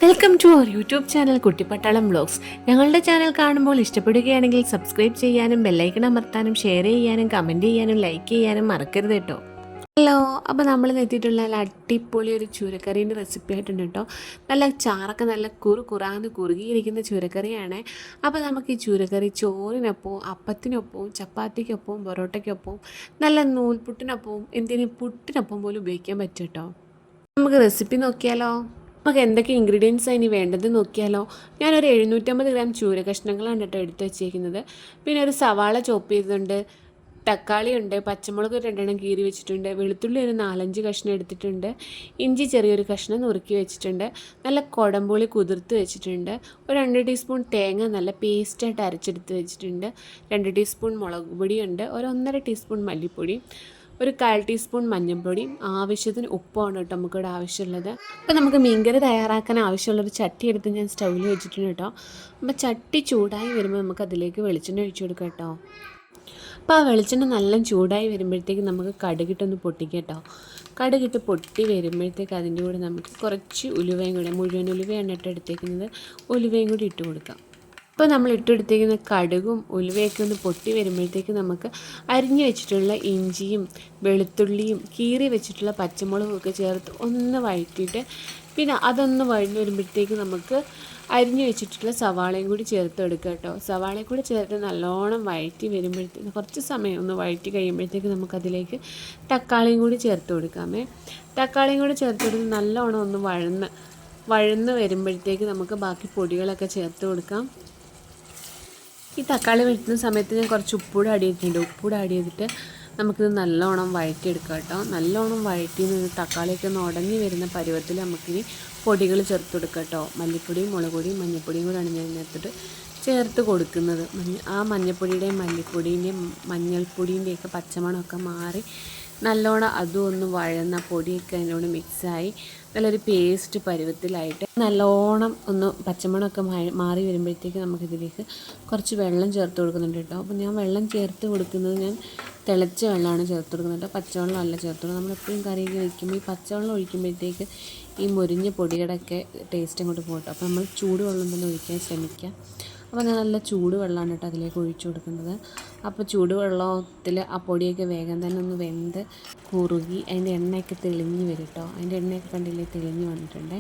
Welcome to our YouTube channel Kuttippattalam vlogs. ഞങ്ങളുടെ channel കാണുമ്പോൾ ഇഷ്ടപ്പെടുകയാണെങ്കിൽ സബ്സ്ക്രൈബ് ചെയ്യാനും ബെല്ലൈക്കൺ അമർത്താനും ഷെയർ ചെയ്യാനും കമൻറ്റ് ചെയ്യാനും ലൈക്ക് ചെയ്യാനും മറക്കരുത് കേട്ടോ. ഹലോ, അപ്പോൾ നമ്മൾ എത്തിയിട്ടുള്ള നല്ല അടിപൊളി ഒരു ചൂരക്കറീൻ്റെ റെസിപ്പി ആയിട്ടുണ്ട് കേട്ടോ. നല്ല ചാറൊക്കെ നല്ല കുറാന്ന് കുറുകിയിരിക്കുന്ന ചൂരക്കറിയാണ്. അപ്പോൾ നമുക്ക് ഈ ചൂരക്കറി ചോറിനൊപ്പവും അപ്പത്തിനൊപ്പവും ചപ്പാത്തിക്കൊപ്പവും പൊറോട്ടയ്ക്കൊപ്പവും നല്ല നൂൽപുട്ടിനൊപ്പവും എന്തിനും പുട്ടിനൊപ്പം പോലും ഉപയോഗിക്കാൻ പറ്റും കേട്ടോ. നമുക്ക് റെസിപ്പി നോക്കിയാലോ? നമുക്ക് എന്തൊക്കെ ഇൻഗ്രീഡിയൻസ് അതിന് വേണ്ടത് നോക്കിയാലോ? ഞാനൊരു 750 ഗ്രാം ചൂര കഷ്ണങ്ങളാണ് കേട്ടോ എടുത്ത് വെച്ചേക്കുന്നത്. പിന്നെ ഒരു സവാള ചോപ്പ് ചെയ്തിട്ടുണ്ട്, തക്കാളി ഉണ്ട്, പച്ചമുളക് 2 കീറി വെച്ചിട്ടുണ്ട്, വെളുത്തുള്ളി ഒരു 4-5 കഷ്ണം എടുത്തിട്ടുണ്ട്, ഇഞ്ചി ചെറിയൊരു കഷ്ണം നുറുക്കി വെച്ചിട്ടുണ്ട്, നല്ല കുടംപുളി കുതിർത്ത് വെച്ചിട്ടുണ്ട്, ഒരു 2 ടീസ്പൂൺ തേങ്ങ നല്ല പേസ്റ്റായിട്ട് അരച്ചെടുത്ത് വെച്ചിട്ടുണ്ട്, 2 ടീസ്പൂൺ മുളക് പൊടിയുണ്ട്, ഒരു 1.5 ടീസ്പൂൺ മല്ലിപ്പൊടി, ഒരു 1/4 ടീസ്പൂൺ മഞ്ഞൾപ്പൊടിയും ആവശ്യത്തിന് ഉപ്പാണ് കേട്ടോ നമുക്കിവിടെ ആവശ്യമുള്ളത്. അപ്പോൾ നമുക്ക് മീൻകറി തയ്യാറാക്കാൻ ആവശ്യമുള്ളൊരു ചട്ടി എടുത്ത് ഞാൻ സ്റ്റൗവിൽ വെച്ചിട്ടുണ്ട് കേട്ടോ. അപ്പോൾ ചട്ടി ചൂടായി വരുമ്പോൾ നമുക്ക് അതിലേക്ക് വെളിച്ചെണ്ണ ഒഴിച്ചു കൊടുക്കാം കേട്ടോ. അപ്പോൾ ആ വെളിച്ചെണ്ണ നല്ല ചൂടായി വരുമ്പോഴത്തേക്ക് നമുക്ക് കടുകിട്ടൊന്ന് പൊട്ടിക്കാം കേട്ടോ. കടുകിട്ട് പൊട്ടി വരുമ്പോഴത്തേക്ക് അതിൻ്റെ കൂടെ നമുക്ക് കുറച്ച് ഉലുവയും കൂടെ, മുഴുവൻ ഉലുവയാണ് കേട്ടോ എടുത്തേക്കുന്നത്, ഉലുവയും കൂടി ഇട്ട് കൊടുക്കാം. ഇപ്പോൾ നമ്മൾ ഇട്ടെടുത്തേക്കുന്ന കടുകും ഉലുവയൊക്കെ ഒന്ന് പൊട്ടി വരുമ്പോഴത്തേക്ക് നമുക്ക് അരിഞ്ഞു വെച്ചിട്ടുള്ള ഇഞ്ചിയും വെളുത്തുള്ളിയും കീറി വെച്ചിട്ടുള്ള പച്ചമുളകും ഒക്കെ ചേർത്ത് ഒന്ന് വഴറ്റിയിട്ട് പിന്നെ അതൊന്ന് വഴഞ്ഞു വരുമ്പോഴത്തേക്ക് നമുക്ക് അരിഞ്ഞു വെച്ചിട്ടുള്ള സവാളയും കൂടി ചേർത്ത് എടുക്കുക കേട്ടോ. സവാളയും കൂടി ചേർത്ത് നല്ലോണം വഴറ്റി വരുമ്പോഴത്തേക്ക് കുറച്ച് സമയം ഒന്ന് വഴറ്റി കഴിയുമ്പോഴത്തേക്ക് നമുക്കതിലേക്ക് തക്കാളിയും കൂടി ചേർത്ത് കൊടുക്കാമേ. തക്കാളിയും കൂടി ചേർത്ത് കൊടുത്ത് നല്ലോണം ഒന്ന് വഴന്ന് വരുമ്പോഴത്തേക്ക് നമുക്ക് ബാക്കി പൊടികളൊക്കെ ചേർത്ത് കൊടുക്കാം. ഈ തക്കാളി വഴറ്റുന്ന സമയത്ത് ഞാൻ കുറച്ച് ഉപ്പൂടെ ആഡ് ചെയ്തിട്ടുണ്ട്. ഉപ്പൂടെ ആഡ് ചെയ്തിട്ട് നമുക്കിത് നല്ലോണം വഴറ്റിയെടുക്കാം കേട്ടോ. നല്ലോണം വഴറ്റി തക്കാളിയൊക്കെ ഒന്ന് ഉടഞ്ഞ് വരുന്ന പരുവത്തിൽ നമുക്കിനി പൊടികൾ ചേർത്ത് കൊടുക്കാം കേട്ടോ. മല്ലിപ്പൊടിയും മുളക് പൊടിയും മഞ്ഞൾപ്പൊടിയും കൂടെയാണ് ഞാൻ ഇതിനകത്തോട്ട് ചേർത്ത് കൊടുക്കുന്നത്. ആ മഞ്ഞൾപ്പൊടിയുടെയും മല്ലിപ്പൊടിൻ്റെയും മഞ്ഞൾപ്പൊടിൻ്റെയൊക്കെ പച്ചമണമൊക്കെ മാറി നല്ലോണം അതും ഒന്ന് വഴന്ന പൊടിയൊക്കെ അതിനോട് മിക്സായി നല്ലൊരു പേസ്റ്റ് പരുവത്തിലായിട്ട് നല്ലോണം ഒന്ന് പച്ചമണമൊക്കെ മാറി വരുമ്പോഴത്തേക്ക് നമുക്കിതിലേക്ക് കുറച്ച് വെള്ളം ചേർത്ത് കൊടുക്കുന്നുണ്ട് കേട്ടോ. അപ്പോൾ ഞാൻ വെള്ളം ചേർത്ത് കൊടുക്കുന്നത് ഞാൻ തിളച്ച വെള്ളമാണ് ചേർത്ത് കൊടുക്കുന്നത് കേട്ടോ. പച്ചവെള്ളം അല്ല ചേർത്ത് കൊടുക്കുന്നത്. നമ്മളെപ്പോഴും കറിയൊക്കെ വയ്ക്കുമ്പോൾ ഈ പച്ചവെള്ളം ഒഴിക്കുമ്പോഴത്തേക്ക് ഈ മുരിഞ്ഞ പൊടിയുടെയൊക്കെ ടേസ്റ്റ് അങ്ങോട്ട് പോകട്ടോ. അപ്പോൾ നമ്മൾ ചൂടുവെള്ളം തന്നെ ഒഴിക്കാൻ ശ്രമിക്കുക. അപ്പോൾ ഞാൻ നല്ല ചൂടുവെള്ളമാണ് കേട്ടോ അതിലേക്ക് ഒഴിച്ചു കൊടുക്കുന്നത്. അപ്പോൾ ചൂടുവെള്ളത്തിൽ ആ പൊടിയൊക്കെ വേഗം തന്നെ ഒന്ന് വെന്ത് കുറുകി അതിൻ്റെ എണ്ണയൊക്കെ തെളിഞ്ഞ് വരും കേട്ടോ. അതിൻ്റെ എണ്ണയൊക്കെ കണ്ടില്ലേ തെളിഞ്ഞ് വന്നിട്ടുണ്ട്.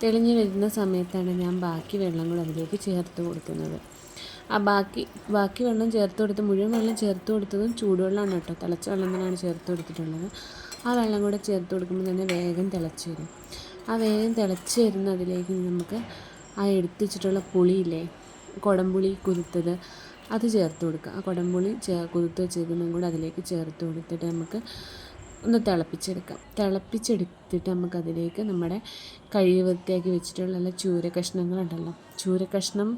തെളിഞ്ഞ് വരുന്ന സമയത്താണ് ഞാൻ ബാക്കി വെള്ളം കൂടെ അതിലേക്ക് ചേർത്ത് കൊടുക്കുന്നത്. ആ ബാക്കി വെള്ളം ചേർത്ത് കൊടുത്ത് മുഴുവൻ വെള്ളം ചേർത്ത് കൊടുത്തതും ചൂടുവെള്ളമാണ് കേട്ടോ. തിളച്ച വെള്ളം തന്നെയാണ് ചേർത്ത് കൊടുത്തിട്ടുള്ളത്. ആ വെള്ളം കൂടെ ചേർത്ത് കൊടുക്കുമ്പോൾ തന്നെ വേഗം തിളച്ച് വരും. ആ വേഗം തിളച്ച് വരുന്ന അതിലേക്ക് നമുക്ക് ആ എടുത്ത് വെച്ചിട്ടുള്ള പുളിയില്ലേ, കുടംപുളി കുതിർത്തത്, അത് ചേർത്ത് കൊടുക്കുക. ആ കുടംപുളി കുതിർത്ത് വെച്ചേക്കുന്നതും കൂടെ അതിലേക്ക് ചേർത്ത് കൊടുത്തിട്ട് നമുക്ക് ഒന്ന് തിളപ്പിച്ചെടുത്തിട്ട് നമുക്കതിലേക്ക് നമ്മുടെ കഴുകി വൃത്തിയാക്കി വെച്ചിട്ടുള്ള നല്ല ചൂര കഷ്ണങ്ങളുണ്ടല്ലോ. ചൂര കഷ്ണം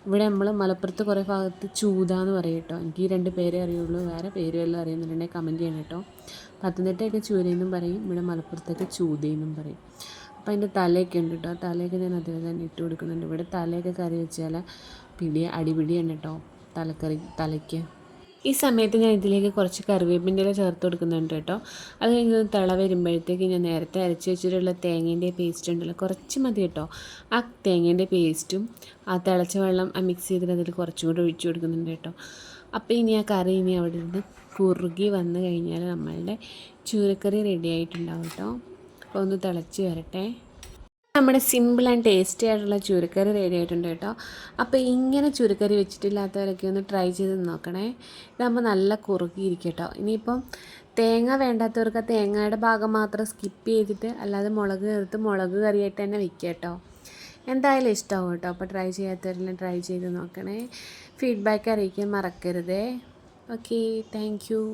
ഇവിടെ നമ്മൾ മലപ്പുറത്ത് കുറേ ഭാഗത്ത് ചൂതാന്ന് പറയും കേട്ടോ. എനിക്ക് ഈ 2 പേരേ അറിയുള്ളൂ. വേറെ പേര് വല്ലതും അറിയുന്നുണ്ടെങ്കിൽ കമൻറ്റ് ചെയ്യണം കേട്ടോ. പത്തനംതിട്ടയൊക്കെ ചൂരയെന്നും പറയും, ഇവിടെ മലപ്പുറത്തൊക്കെ ചൂതയെന്നും പറയും. അപ്പോൾ അതിൻ്റെ തലയൊക്കെ ഉണ്ട് കേട്ടോ. തലയൊക്കെ ഞാൻ അതുപോലെ തന്നെ ഇട്ട് കൊടുക്കുന്നുണ്ട്. ഇവിടെ തലയൊക്കെ കറി വെച്ചാൽ അടിപിടിയാണ് കേട്ടോ തലയ്ക്ക്. ഈ സമയത്ത് ഞാൻ ഇതിലേക്ക് കുറച്ച് കറിവേപ്പിൻ്റെ ഇല ചേർത്ത് കൊടുക്കുന്നുണ്ട് കേട്ടോ. അത് കഴിഞ്ഞ് തിള വരുമ്പോഴത്തേക്ക് ഞാൻ നേരത്തെ അരച്ച് വെച്ചിട്ടുള്ള തേങ്ങേൻ്റെ പേസ്റ്റ് ഉണ്ടല്ലോ, കുറച്ച് മതി കേട്ടോ. ആ തേങ്ങേൻ്റെ പേസ്റ്റും ആ തിളച്ച വെള്ളം മിക്സ് ചെയ്തിട്ട് അതിൽ കുറച്ചും കൂടി ഒഴിച്ചു കൊടുക്കുന്നുണ്ട് കേട്ടോ. അപ്പോൾ ഇനി ആ കറി അവിടെ നിന്ന് കുറുകി വന്നു കഴിഞ്ഞാൽ നമ്മളുടെ ചൂരക്കറി റെഡി ആയിട്ടുണ്ടാവും കേട്ടോ. അപ്പോൾ ഒന്ന് തിളച്ച് വരട്ടെ. നമ്മുടെ സിമ്പിൾ ആൻഡ് ടേസ്റ്റി ആയിട്ടുള്ള ചൂരക്കറി റെഡി ആയിട്ടുണ്ട് കേട്ടോ. അപ്പോൾ ഇങ്ങനെ ചൂരക്കറി വെച്ചിട്ടില്ലാത്തവരൊക്കെ ഒന്ന് ട്രൈ ചെയ്ത് നോക്കണേ. ഇതാകുമ്പോൾ നല്ല കുറുകിയിരിക്കും കേട്ടോ. ഇനിയിപ്പം തേങ്ങ വേണ്ടാത്തവർക്ക് ആ തേങ്ങയുടെ ഭാഗം മാത്രം സ്കിപ്പ് ചെയ്തിട്ട് അല്ലാതെ മുളക് ചേർത്ത് മുളക് കറിയായിട്ട് തന്നെ വെക്കുക കേട്ടോ. എന്തായാലും ഇഷ്ടമാവും കേട്ടോ. അപ്പോൾ ട്രൈ ചെയ്യാത്തവരെല്ലാം ട്രൈ ചെയ്ത് നോക്കണേ. ഫീഡ്ബാക്ക് അറിയിക്കാൻ മറക്കരുതേ. Okay, thank you.